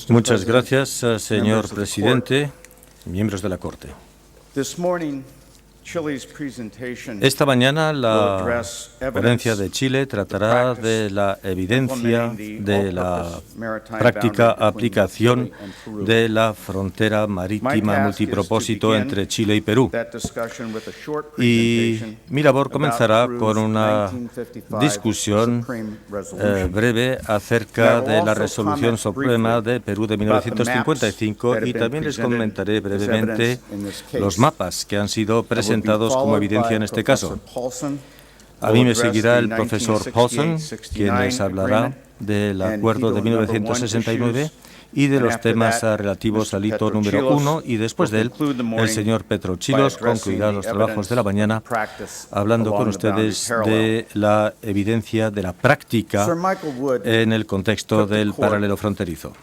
Muchas gracias, señor presidente, miembros de la Corte. Esta mañana la ponencia de Chile tratará de la evidencia de la práctica aplicación de la frontera marítima multipropósito entre Chile y Perú. Y mi labor comenzará con una discusión breve acerca de la Resolución Suprema de Perú de 1955 y también les comentaré brevemente los mapas que han sido presentados como evidencia en este caso. A mí me seguirá el profesor Paulson, quien les hablará del acuerdo de 1969 y de los temas relativos al hito número 1, y después de él, el señor Petrochilos concluirá los trabajos de la mañana hablando con ustedes de la evidencia de la práctica en el contexto del paralelo fronterizo.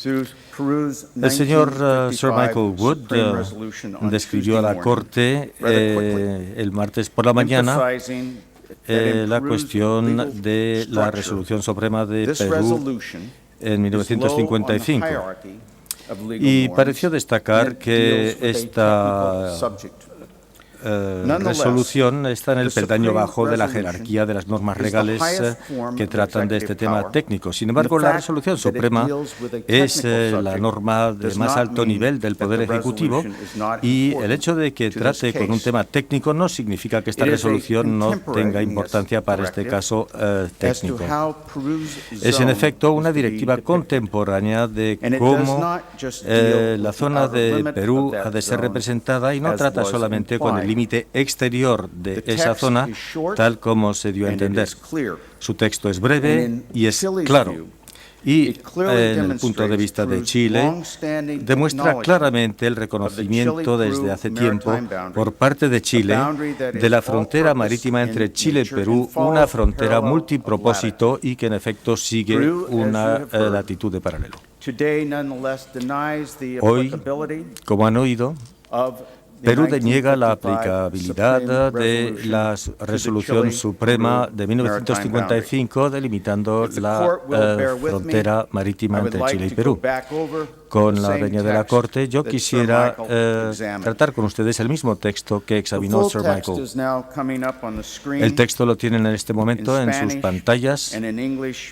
El señor Sir Michael Wood describió a la Corte el martes por la mañana la cuestión de la Resolución Suprema de Perú en 1955 y pareció destacar que esta resolución está en el peldaño bajo de la jerarquía de las normas legales que tratan de este tema técnico. Sin embargo, la resolución suprema es la norma de más alto nivel del Poder Ejecutivo y el hecho de que trate con un tema técnico no significa que esta resolución no tenga importancia para este caso técnico. Es en efecto una directiva contemporánea de cómo la zona de Perú ha de ser representada y no trata solamente con el límite exterior de esa zona, tal como se dio a entender. Su texto es breve y es claro. Y en el punto de vista de Chile, demuestra claramente el reconocimiento desde hace tiempo por parte de Chile de la frontera marítima entre Chile y Perú, una frontera multipropósito y que en efecto sigue una latitud de paralelo. Hoy, como han oído, Perú deniega la aplicabilidad de la Resolución Suprema de 1955 delimitando la frontera marítima entre Chile y Perú. Con la venia de la Corte, yo quisiera tratar con ustedes el mismo texto que examinó Sir Michael. El texto lo tienen en este momento en sus pantallas,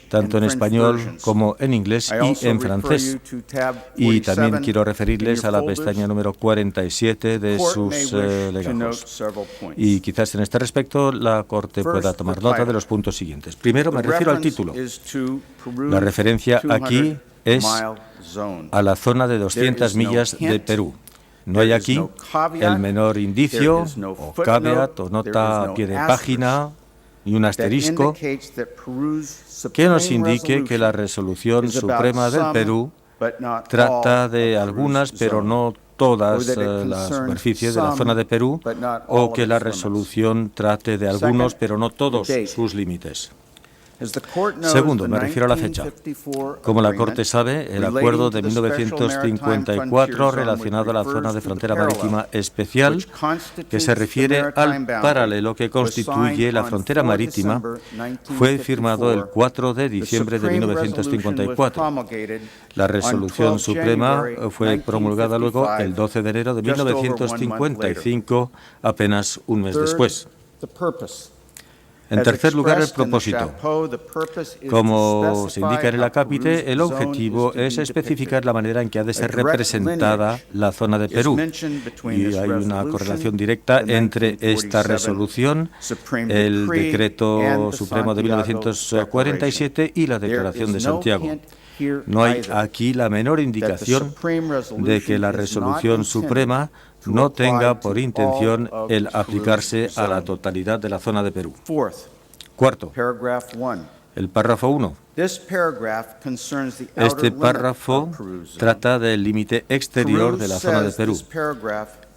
tanto en español como en inglés y en francés. Y también quiero referirles a la pestaña número 47 de sus legajos. Y quizás en este respecto la Corte pueda tomar nota de los puntos siguientes. Primero, me refiero al título. La referencia aquí es a la zona de 200 millas de Perú. No hay aquí el menor indicio, o caveat, o nota a pie de página, y un asterisco que nos indique que la Resolución Suprema del Perú trata de algunas, pero no todas la superficie de la zona de Perú, o que la resolución trate de algunos, pero no todos sus límites. Segundo, me refiero a la fecha. Como la Corte sabe, el acuerdo de 1954 relacionado a la zona de frontera marítima especial, que se refiere al paralelo que constituye la frontera marítima, fue firmado el 4 de diciembre de 1954. La Resolución Suprema fue promulgada luego el 12 de enero de 1955, apenas un mes después. En tercer lugar, el propósito. Como se indica en el acápite, el objetivo es especificar la manera en que ha de ser representada la zona de Perú. Y hay una correlación directa entre esta resolución, el Decreto Supremo de 1947 y la Declaración de Santiago. No hay aquí la menor indicación de que la Resolución Suprema no tenga por intención el aplicarse a la totalidad de la zona de Perú. Cuarto, el párrafo 1. Este párrafo trata del límite exterior de la zona de Perú.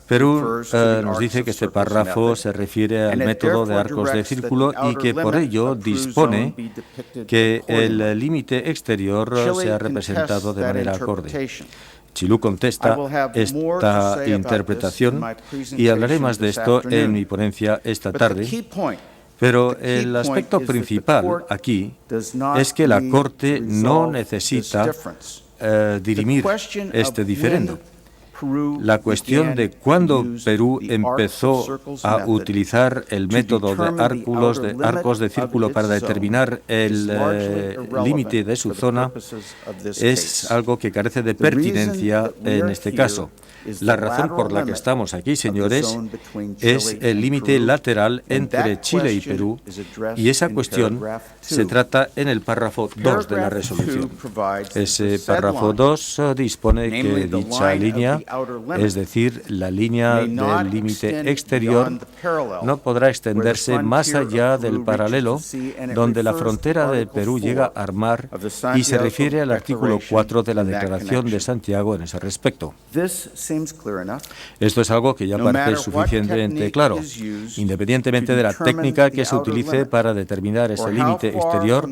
Perú nos dice que este párrafo se refiere al método de arcos de círculo y que por ello dispone que el límite exterior sea representado de manera acorde. Chilú contesta esta interpretación y hablaré más de esto en mi ponencia esta tarde, pero el aspecto principal aquí es que la Corte no necesita dirimir este diferendo. La cuestión de cuándo Perú empezó a utilizar el método de arcos de círculo para determinar el límite de su zona es algo que carece de pertinencia en este caso. La razón por la que estamos aquí, señores, es el límite lateral entre Chile y Perú, y esa cuestión se trata en el párrafo 2 de la resolución. Ese párrafo 2 dispone que dicha línea, es decir, la línea del límite exterior, no podrá extenderse más allá del paralelo, donde la frontera de Perú llega al mar, y se refiere al artículo 4 de la Declaración de Santiago en ese respecto. Esto es algo que ya parece suficientemente claro. Independientemente de la técnica que se utilice para determinar ese límite exterior,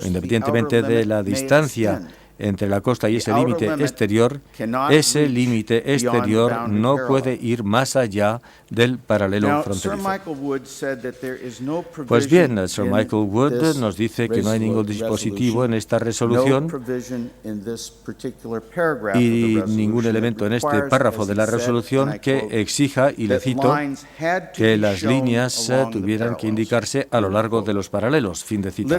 independientemente de la distancia entre la costa y ese límite exterior no puede ir más allá del paralelo fronterizo. Pues bien, Sir Michael Wood nos dice que no hay ningún dispositivo en esta resolución y ningún elemento en este párrafo de la resolución que exija, y le cito, que las líneas tuvieran que indicarse a lo largo de los paralelos. Fin de cita.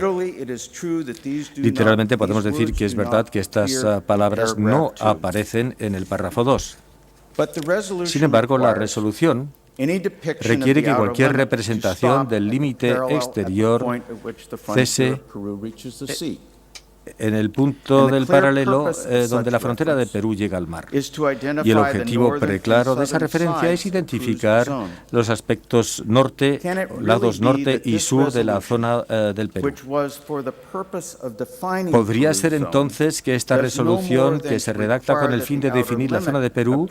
Literalmente podemos decir que es verdad que estas palabras no aparecen en el párrafo 2. Sin embargo, la resolución requiere que cualquier representación del límite exterior cese en el punto del paralelo donde la frontera de Perú llega al mar. Y el objetivo preclaro de esa referencia es identificar los aspectos norte, lados norte y sur de la zona del Perú. ¿Podría ser entonces que esta resolución, que se redacta con el fin de definir la zona de Perú,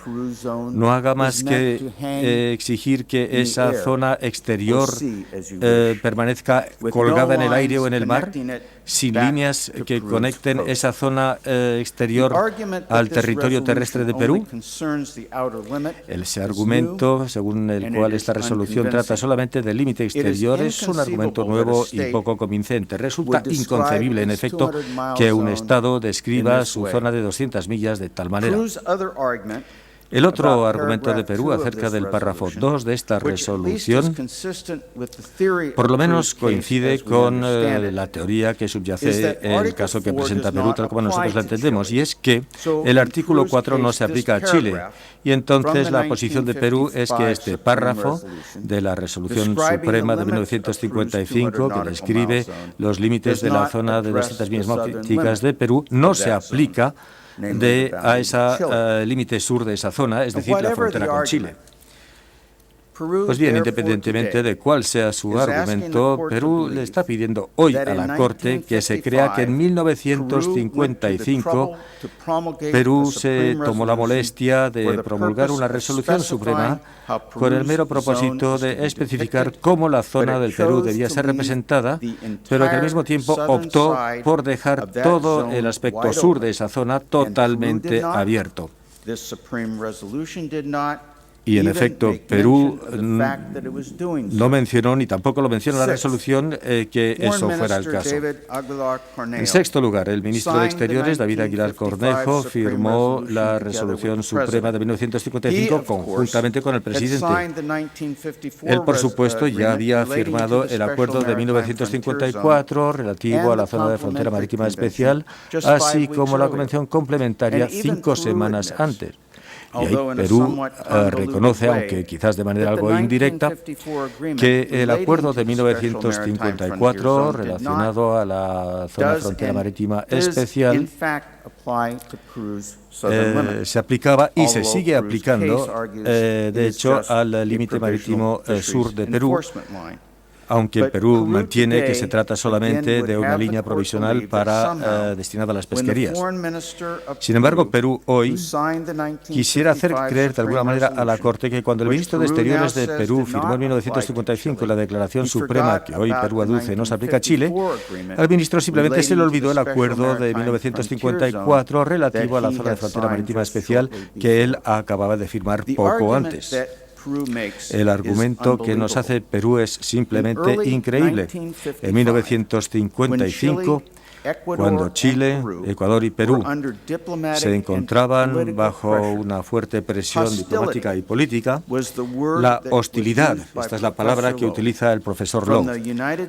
no haga más que exigir que esa zona exterior permanezca colgada en el aire o en el mar, sin líneas que conecten esa zona exterior al territorio terrestre de Perú? Ese argumento, según el cual esta resolución trata solamente del límite exterior, es un argumento nuevo y poco convincente. Resulta inconcebible, en efecto, que un Estado describa su zona de 200 millas de tal manera. El otro argumento de Perú acerca del párrafo 2 de esta resolución, por lo menos coincide con la teoría que subyace en el caso que presenta Perú, tal como nosotros la entendemos, y es que el artículo 4 no se aplica a Chile. Y entonces la posición de Perú es que este párrafo de la Resolución Suprema de 1955, que describe los límites de la zona de 200 millas náuticas de Perú, no se aplica a ese límite sur de esa zona, es decir, la frontera con Chile. Pues bien, independientemente de cuál sea su argumento, Perú le está pidiendo hoy a la Corte que se crea que en 1955 Perú se tomó la molestia de promulgar una resolución suprema con el mero propósito de especificar cómo la zona del Perú debía ser representada, pero que al mismo tiempo optó por dejar todo el aspecto sur de esa zona totalmente abierto. Y en efecto, Perú no mencionó, ni tampoco lo menciona la resolución, que eso fuera el caso. En sexto lugar, el ministro de Exteriores, David Aguilar Cornejo, firmó la Resolución Suprema de 1955 conjuntamente con el presidente. Él, por supuesto, ya había firmado el acuerdo de 1954 relativo a la zona de frontera marítima especial, así como la convención complementaria 5 semanas antes. Y ahí Perú reconoce, aunque quizás de manera algo indirecta, que el acuerdo de 1954 relacionado a la zona de frontera marítima especial se aplicaba y se sigue aplicando, de hecho, al límite marítimo sur de Perú, aunque Perú mantiene que se trata solamente de una línea provisional destinada a las pesquerías. Sin embargo, Perú hoy quisiera hacer creer de alguna manera a la Corte que cuando el ministro de Exteriores de Perú firmó en 1955 la Declaración Suprema que hoy Perú aduce no se aplica a Chile, al ministro simplemente se le olvidó el acuerdo de 1954 relativo a la zona de frontera marítima especial que él acababa de firmar poco antes. El argumento que nos hace Perú es simplemente increíble. En 1955, Cuando Chile, Ecuador y Perú se encontraban bajo una fuerte presión diplomática y política, la hostilidad, esta es la palabra que utiliza el profesor Lowe,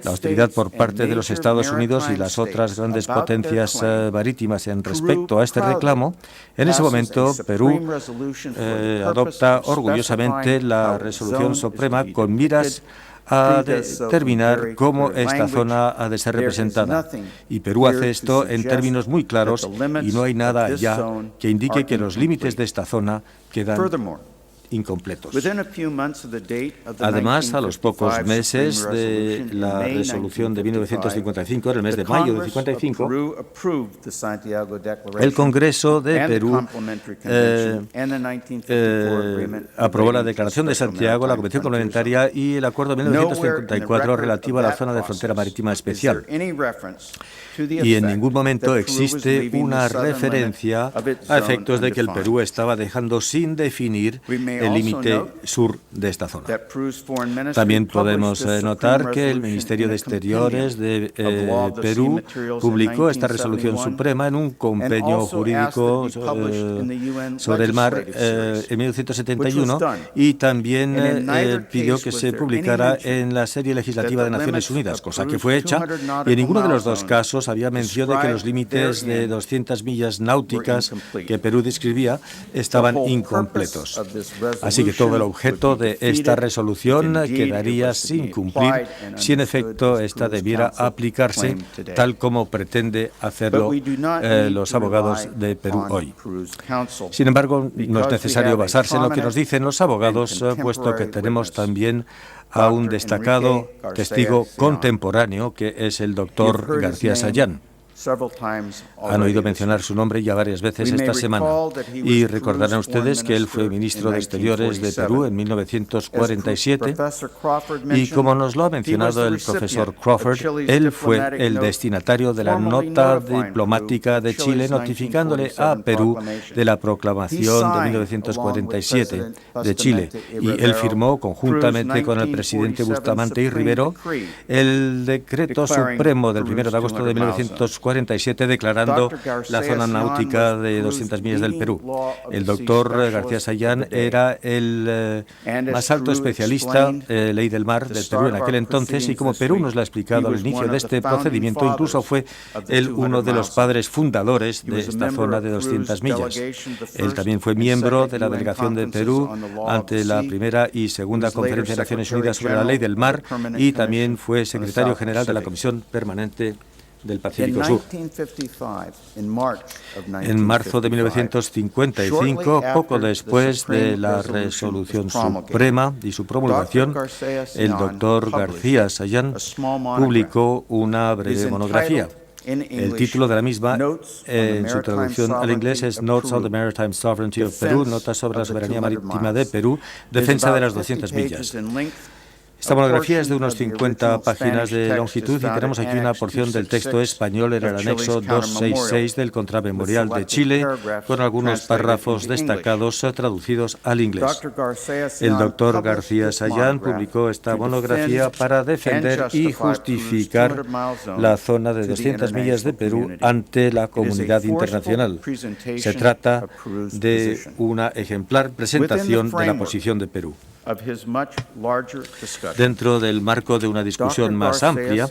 la hostilidad por parte de los Estados Unidos y las otras grandes potencias marítimas en respecto a este reclamo, en ese momento Perú adopta orgullosamente la resolución suprema con miras a determinar cómo esta zona ha de ser representada. Y Perú hace esto en términos muy claros y no hay nada ya que indique que los límites de esta zona quedan incompletos. Además, a los pocos meses de la resolución de 1955, en el mes de mayo de 55, el Congreso de Perú aprobó la Declaración de Santiago, la Convención Complementaria y el Acuerdo de 1954 relativo a la zona de frontera marítima especial. Y en ningún momento existe una referencia a efectos de que el Perú estaba dejando sin definir el límite sur de esta zona. También podemos notar que el Ministerio de Exteriores de Perú publicó esta resolución suprema en un compendio jurídico sobre el mar en 1971 y también pidió que se publicara en la serie legislativa de Naciones Unidas, cosa que fue hecha, y en ninguno de los dos casos había mención de que los límites de 200 millas náuticas que Perú describía estaban incompletos. Así que todo el objeto de esta resolución quedaría sin cumplir si en efecto esta debiera aplicarse tal como pretende hacerlo los abogados de Perú hoy. Sin embargo, no es necesario basarse en lo que nos dicen los abogados, puesto que tenemos también a un destacado testigo contemporáneo que es el doctor García Sayán. Han oído mencionar su nombre ya varias veces esta semana y recordarán ustedes que él fue ministro de Exteriores de Perú en 1947 y como nos lo ha mencionado el profesor Crawford, él fue el destinatario de la nota diplomática de Chile notificándole a Perú de la proclamación de 1947 de Chile y él firmó conjuntamente con el presidente Bustamante y Rivero el decreto supremo del 1 de agosto de 1947 declarando la zona náutica de 200 millas del Perú. El doctor García Sayán era el más alto especialista ley del mar del Perú en aquel entonces y como Perú nos lo ha explicado al inicio de este procedimiento, incluso fue él uno de los padres fundadores de esta zona de 200 millas. Él también fue miembro de la delegación de Perú ante la primera y segunda Conferencia de Naciones Unidas sobre la ley del mar y también fue secretario general de la Comisión Permanente del Pacífico Sur. En marzo de 1955, poco después de la resolución suprema y su promulgación, el doctor García Sayán publicó una breve monografía. El título de la misma, en su traducción al inglés, es Notes on the Maritime Sovereignty of Peru, Notas sobre la soberanía marítima de Perú, defensa de las 200 millas. Esta monografía es de unos 50 páginas de longitud y tenemos aquí una porción del texto español en el anexo 266 del Contramemorial de Chile, con algunos párrafos destacados traducidos al inglés. El doctor García Sayán publicó esta monografía para defender y justificar la zona de 200 millas de Perú ante la comunidad internacional. Se trata de una ejemplar presentación de la posición de Perú. Dentro del marco de una discusión más amplia,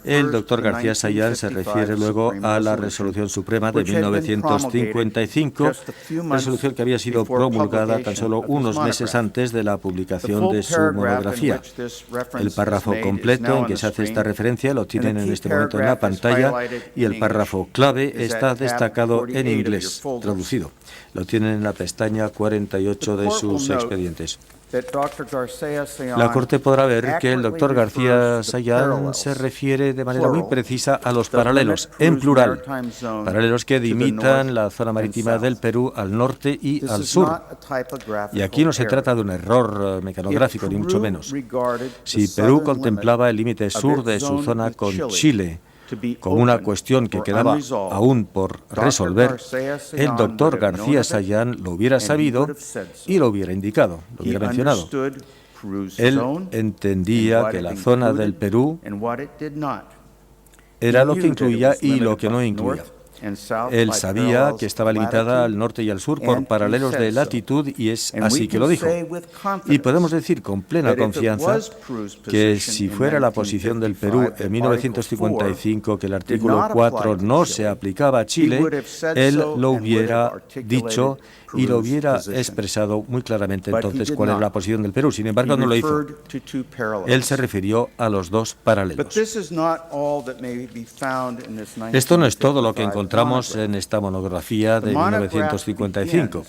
el doctor García Sayán se refiere luego a la Resolución Suprema de 1955, resolución que había sido promulgada tan solo unos meses antes de la publicación de su monografía. El párrafo completo en que se hace esta referencia lo tienen en este momento en la pantalla y el párrafo clave está destacado en inglés, traducido. Lo tienen en la pestaña 48 de sus expedientes. La Corte podrá ver que el doctor García Sayán se refiere de manera muy precisa a los paralelos, en plural, paralelos que delimitan la zona marítima del Perú al norte y al sur. Y aquí no se trata de un error mecanográfico, ni mucho menos. Si Perú contemplaba el límite sur de su zona con Chile como una cuestión que quedaba aún por resolver, el doctor García Sayán lo hubiera sabido y lo hubiera indicado, lo hubiera mencionado. Él entendía que la zona del Perú era lo que incluía y lo que no incluía. Él sabía que estaba limitada al norte y al sur por paralelos de latitud y es así que lo dijo. Y podemos decir con plena confianza que si fuera la posición del Perú en 1955 que el artículo 4 no se aplicaba a Chile, él lo hubiera dicho y lo hubiera expresado muy claramente entonces cuál era la posición del Perú. Sin embargo, no lo hizo. Él se refirió a los dos paralelos. Esto no es todo lo que encontramos en esta monografía de 1955.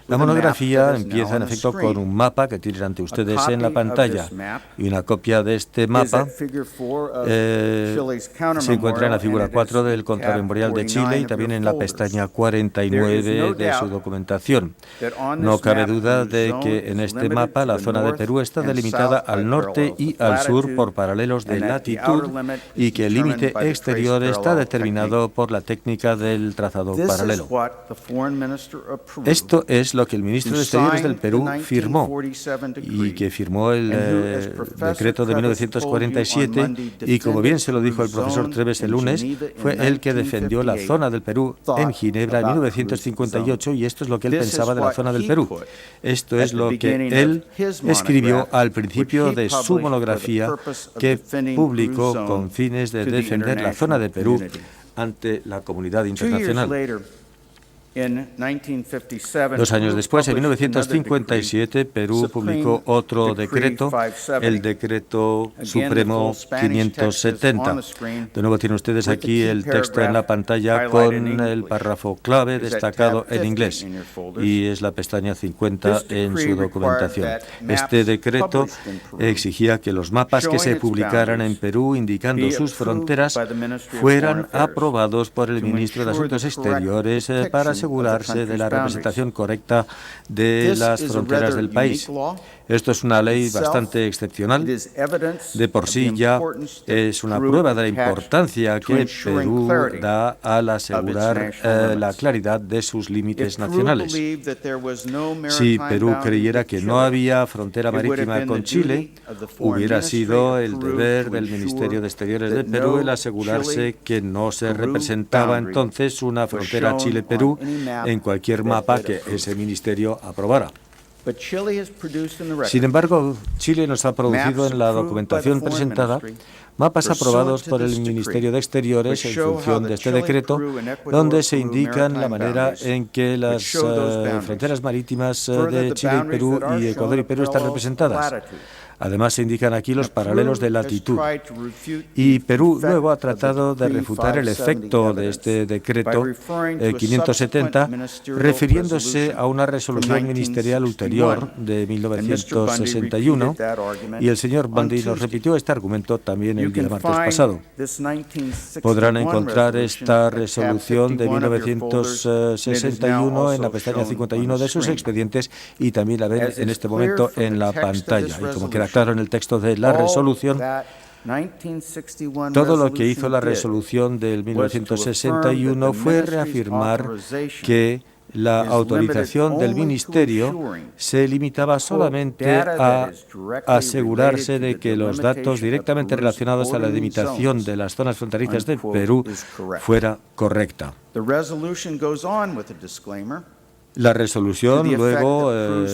La monografía empieza, en efecto, con un mapa que tienen ante ustedes en la pantalla. Y una copia de este mapa se encuentra en la figura 4 del Contramemorial de Chile y también en la pestaña 49 de su documentación. No cabe duda de que en este mapa la zona de Perú está delimitada al norte y al sur por paralelos de latitud y que el límite exterior está determinado por la técnica del trazado paralelo. Esto es lo que el ministro de Exteriores del Perú firmó y que firmó el decreto de 1947 y, como bien se lo dijo el profesor Treves el lunes, fue él que defendió la zona del Perú en Ginebra en 1958 y esto es lo que él pensaba de la zona del Perú. Esto es lo que él escribió al principio de su monografía que publicó con fines de defender la zona de Perú ante la comunidad internacional. 2 años después, en 1957, Perú publicó otro decreto, el Decreto Supremo 570. De nuevo tienen ustedes aquí el texto en la pantalla con el párrafo clave destacado en inglés y es la pestaña 50 en su documentación. Este decreto exigía que los mapas que se publicaran en Perú indicando sus fronteras fueran aprobados por el ministro de Asuntos Exteriores para asegurarse de la representación correcta de las fronteras del país. Esto es una ley bastante excepcional. De por sí ya es una prueba de la importancia que Perú da al asegurar la claridad de sus límites nacionales. Si Perú creyera que no había frontera marítima con Chile, hubiera sido el deber del Ministerio de Exteriores de Perú el asegurarse que no se representaba entonces una frontera Chile-Perú en cualquier mapa que ese ministerio aprobara. Sin embargo, Chile nos ha producido en la documentación presentada mapas aprobados por el Ministerio de Exteriores en función de este decreto, donde se indican la manera en que las fronteras marítimas de Chile y Perú y Ecuador y Perú están representadas. Además, se indican aquí los paralelos de latitud. Y Perú luego ha tratado de refutar el efecto de este decreto 570, refiriéndose a una resolución ministerial ulterior de 1961, y el señor Bundy nos repitió este argumento también el día martes pasado. Podrán encontrar esta resolución de 1961 en la pestaña 51 de sus expedientes y también la ven en este momento en la pantalla. Y como queda claro en el texto de la resolución, todo lo que hizo la resolución del 1961 fue reafirmar que la autorización del Ministerio se limitaba solamente a asegurarse de que los datos directamente relacionados a la delimitación de las zonas fronterizas de Perú fuera correcta. La resolución luego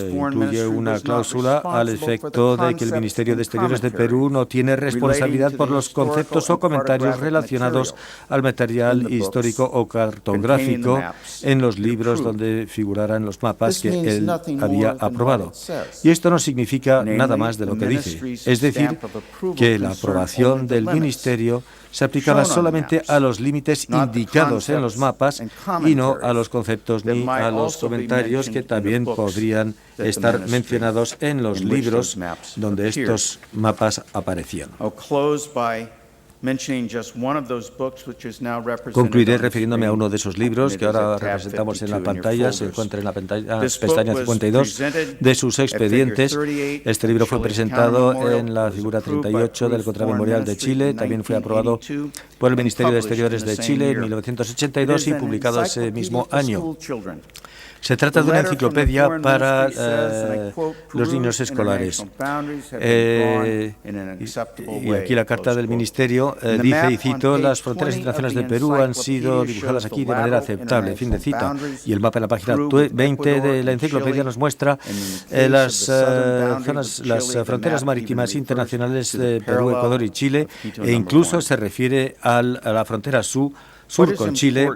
incluye una cláusula al efecto de que el Ministerio de Exteriores de Perú no tiene responsabilidad por los conceptos o comentarios relacionados al material histórico o cartográfico en los libros donde figuraran los mapas que él había aprobado. Y esto no significa nada más de lo que dice, es decir, que la aprobación del Ministerio se aplicaba solamente a los límites indicados en los mapas y no a los conceptos ni a los comentarios que también podrían estar mencionados en los libros donde estos mapas aparecían. Concluiré refiriéndome a uno de esos libros que ahora representamos en la pantalla, se encuentra en la pestaña 52 de sus expedientes. Este libro fue presentado en la figura 38 del Contramemorial de Chile, también fue aprobado por el Ministerio de Exteriores de Chile en 1982 y publicado ese mismo año. Se trata de una enciclopedia para los niños escolares. Y aquí la carta del Ministerio dice, y cito, las fronteras internacionales de Perú han sido dibujadas aquí de manera aceptable, fin de cita. Y el mapa en la página 20 de la enciclopedia nos muestra las fronteras marítimas internacionales de Perú, Ecuador y Chile, e incluso se refiere a la frontera sur con Chile.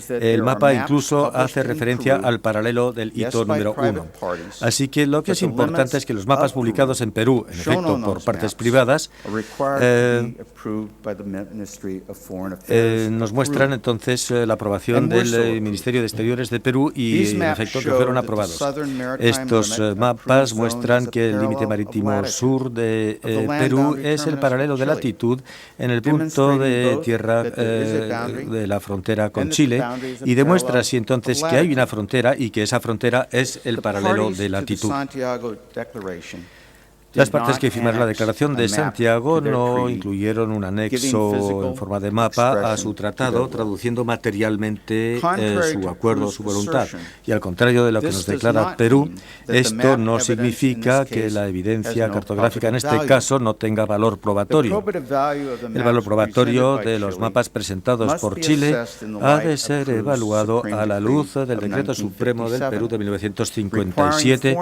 El mapa incluso hace referencia al paralelo del hito número 1. Así que lo que es importante es que los mapas publicados en Perú, en efecto, por partes privadas, nos muestran entonces la aprobación del Ministerio de Exteriores de Perú y, en efecto, que fueron aprobados. Estos mapas muestran que el límite marítimo sur de Perú es el paralelo de latitud en el punto de tierra de la frontera con Chile, y demuestra así entonces que hay una frontera y que esa frontera es el paralelo de latitud. Las partes que firmaron la Declaración de Santiago no incluyeron un anexo en forma de mapa a su tratado, traduciendo materialmente su acuerdo, su voluntad. Y al contrario de lo que nos declara Perú, esto no significa que la evidencia cartográfica en este caso no tenga valor probatorio. El valor probatorio de los mapas presentados por Chile ha de ser evaluado a la luz del Decreto Supremo del Perú de 1957,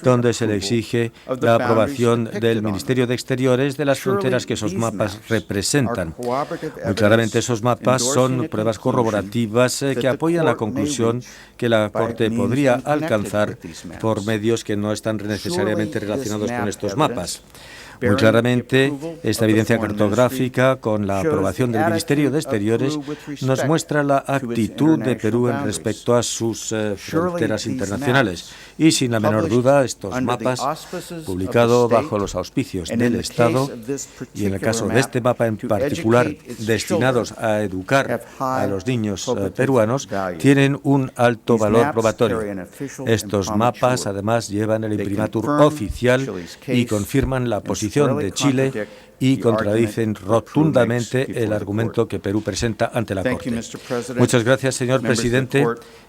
donde se le exige la aprobación del Ministerio de Exteriores de las fronteras que esos mapas representan. Muy claramente esos mapas son pruebas corroborativas que apoyan la conclusión que la Corte podría alcanzar por medios que no están necesariamente relacionados con estos mapas. Muy claramente, esta evidencia cartográfica, con la aprobación del Ministerio de Exteriores, nos muestra la actitud de Perú en respecto a sus fronteras internacionales. Y sin la menor duda, estos mapas, publicados bajo los auspicios del Estado, y en el caso de este mapa en particular, destinados a educar a los niños peruanos, tienen un alto valor probatorio. Estos mapas, además, llevan el imprimatur oficial y confirman la posición de Chile y contradicen rotundamente el argumento que Perú presenta ante la Corte. Muchas gracias, señor presidente,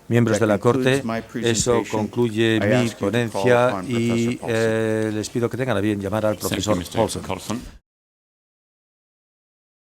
miembros de la Corte. Eso concluye mi ponencia y les pido que tengan a bien llamar al profesor Paulson.